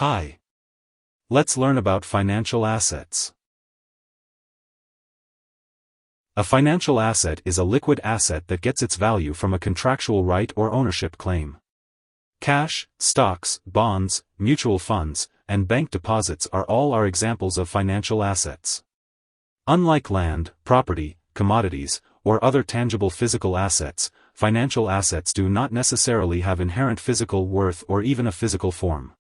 Hi. Let's learn about financial assets. A financial asset is a liquid asset that gets its value from a contractual right or ownership claim. Cash, stocks, bonds, mutual funds, and bank deposits are examples of financial assets. Unlike land, property, commodities, or other tangible physical assets, financial assets do not necessarily have inherent physical worth or even a physical form.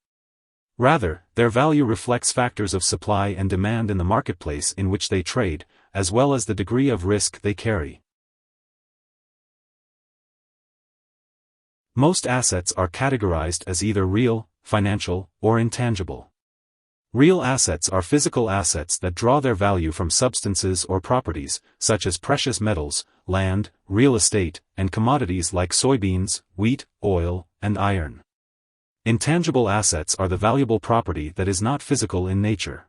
Rather, their value reflects factors of supply and demand in the marketplace in which they trade, as well as the degree of risk they carry. Most assets are categorized as either real, financial, or intangible. Real assets are physical assets that draw their value from substances or properties, such as precious metals, land, real estate, and commodities like soybeans, wheat, oil, and iron. Intangible assets are the valuable property that is not physical in nature.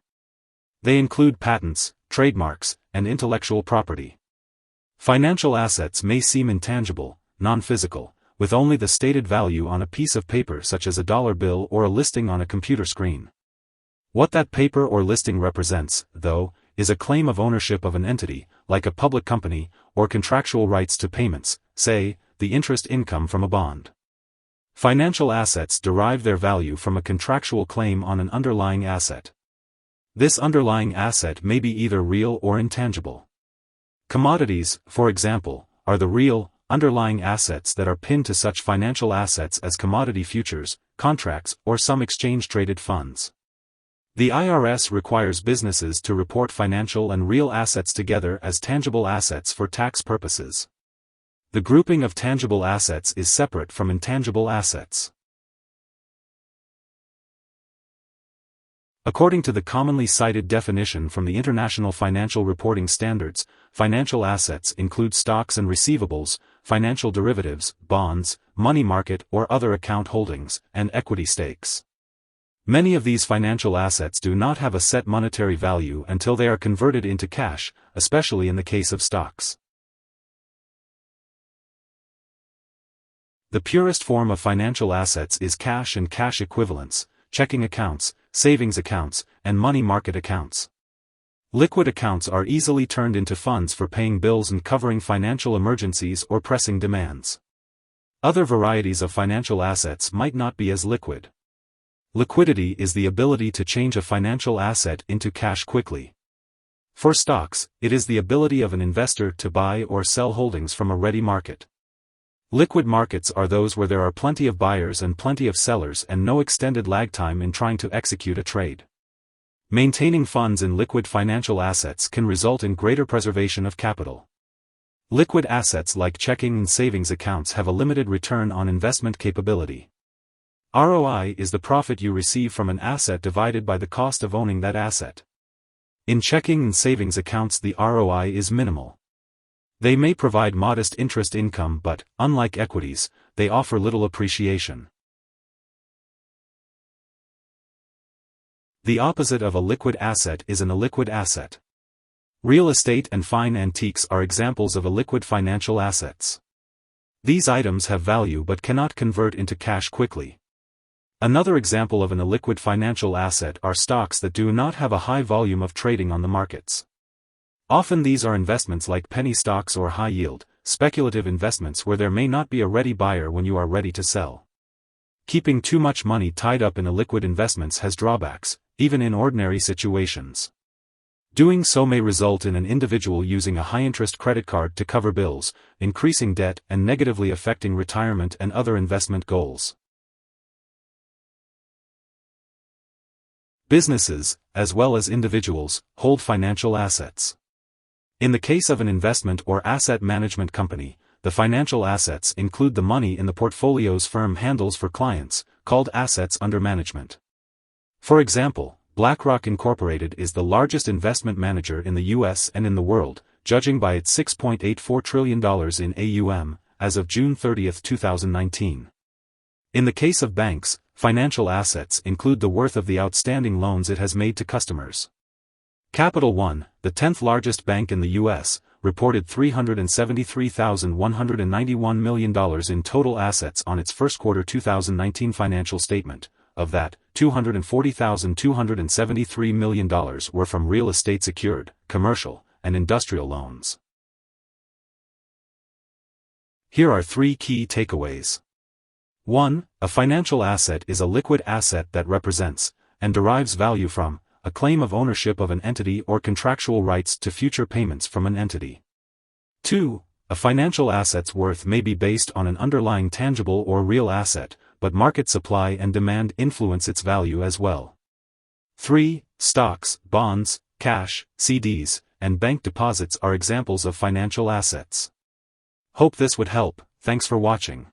They include patents, trademarks, and intellectual property. Financial assets may seem intangible, non-physical, with only the stated value on a piece of paper such as a dollar bill or a listing on a computer screen. What that paper or listing represents, though, is a claim of ownership of an entity, like a public company, or contractual rights to payments, say, the interest income from a bond. Financial assets derive their value from a contractual claim on an underlying asset. This underlying asset may be either real or intangible. Commodities, for example, are the real, underlying assets that are pinned to such financial assets as commodity futures, contracts, or some exchange-traded funds. The IRS requires businesses to report financial and real assets together as tangible assets for tax purposes. The grouping of tangible assets is separate from intangible assets. According to the commonly cited definition from the International Financial Reporting Standards, financial assets include stocks and receivables, financial derivatives, bonds, money market or other account holdings, and equity stakes. Many of these financial assets do not have a set monetary value until they are converted into cash, especially in the case of stocks. The purest form of financial assets is cash and cash equivalents, checking accounts, savings accounts, and money market accounts. Liquid accounts are easily turned into funds for paying bills and covering financial emergencies or pressing demands. Other varieties of financial assets might not be as liquid. Liquidity is the ability to change a financial asset into cash quickly. For stocks, it is the ability of an investor to buy or sell holdings from a ready market. Liquid markets are those where there are plenty of buyers and plenty of sellers and no extended lag time in trying to execute a trade. Maintaining funds in liquid financial assets can result in greater preservation of capital. Liquid assets like checking and savings accounts have a limited return on investment capability. ROI is the profit you receive from an asset divided by the cost of owning that asset. In checking and savings accounts, the ROI is minimal. They may provide modest interest income but, unlike equities, they offer little appreciation. The opposite of a liquid asset is an illiquid asset. Real estate and fine antiques are examples of illiquid financial assets. These items have value but cannot convert into cash quickly. Another example of an illiquid financial asset are stocks that do not have a high volume of trading on the markets. Often these are investments like penny stocks or high-yield, speculative investments where there may not be a ready buyer when you are ready to sell. Keeping too much money tied up in illiquid investments has drawbacks, even in ordinary situations. Doing so may result in an individual using a high-interest credit card to cover bills, increasing debt and negatively affecting retirement and other investment goals. Businesses, as well as individuals, hold financial assets. In the case of an investment or asset management company, the financial assets include the money in the portfolios firm handles for clients, called assets under management. For example, BlackRock Incorporated is the largest investment manager in the U.S. and in the world, judging by its $6.84 trillion in AUM, as of June 30, 2019. In the case of banks, financial assets include the worth of the outstanding loans it has made to customers. Capital One, the 10th largest bank in the U.S., reported $373,191 million in total assets on its first quarter 2019 financial statement, Of that, $240,273 million were from real estate secured, commercial, and industrial loans. Here are 3 key takeaways. 1. A financial asset is a liquid asset that represents, and derives value from, a claim of ownership of an entity or contractual rights to future payments from an entity. 2. A financial asset's worth may be based on an underlying tangible or real asset, but market supply and demand influence its value as well. 3. Stocks, bonds, cash, CDs, and bank deposits are examples of financial assets. Hope this would help. Thanks for watching.